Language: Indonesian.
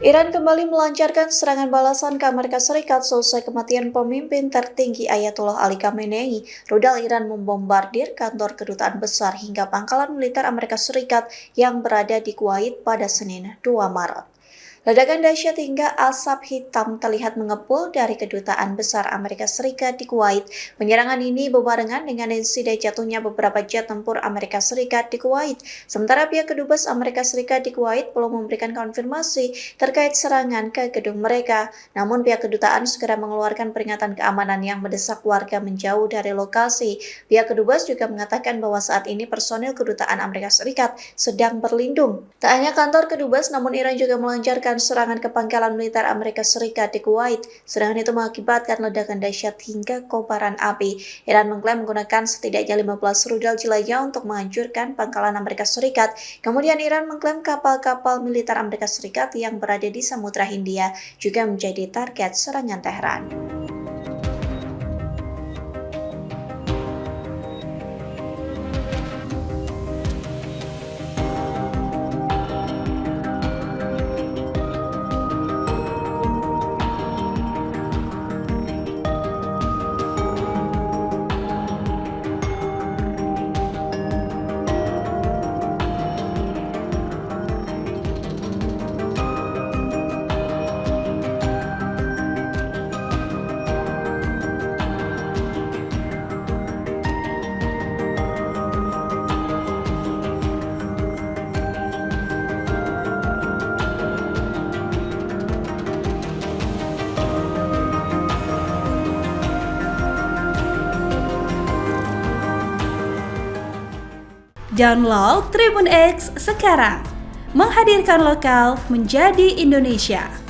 Iran kembali melancarkan serangan balasan ke Amerika Serikat selesai kematian pemimpin tertinggi Ayatollah Ali Khamenei. Rudal Iran membombardir kantor kedutaan besar hingga pangkalan militer Amerika Serikat yang berada di Kuwait pada Senin 2 Maret. Ledakan dahsyat hingga asap hitam terlihat mengepul dari kedutaan besar Amerika Serikat di Kuwait. Penyerangan ini berbarengan dengan insiden jatuhnya beberapa jet tempur Amerika Serikat di Kuwait. Sementara pihak kedubes Amerika Serikat di Kuwait belum memberikan konfirmasi terkait serangan ke gedung mereka. Namun pihak kedutaan segera mengeluarkan peringatan keamanan yang mendesak warga menjauh dari lokasi. Pihak kedubes juga mengatakan bahwa saat ini personil kedutaan Amerika Serikat sedang berlindung. Tak hanya kantor kedubes, namun Iran juga melancarkan serangan ke pangkalan militer Amerika Serikat di Kuwait. Serangan itu mengakibatkan ledakan dahsyat hingga kobaran api. Iran mengklaim menggunakan setidaknya 15 rudal jelajah untuk menghancurkan pangkalan Amerika Serikat. Kemudian Iran mengklaim kapal-kapal militer Amerika Serikat yang berada di Samudra Hindia juga menjadi target serangan Teheran. Download Tribun X sekarang, menghadirkan lokal menjadi Indonesia.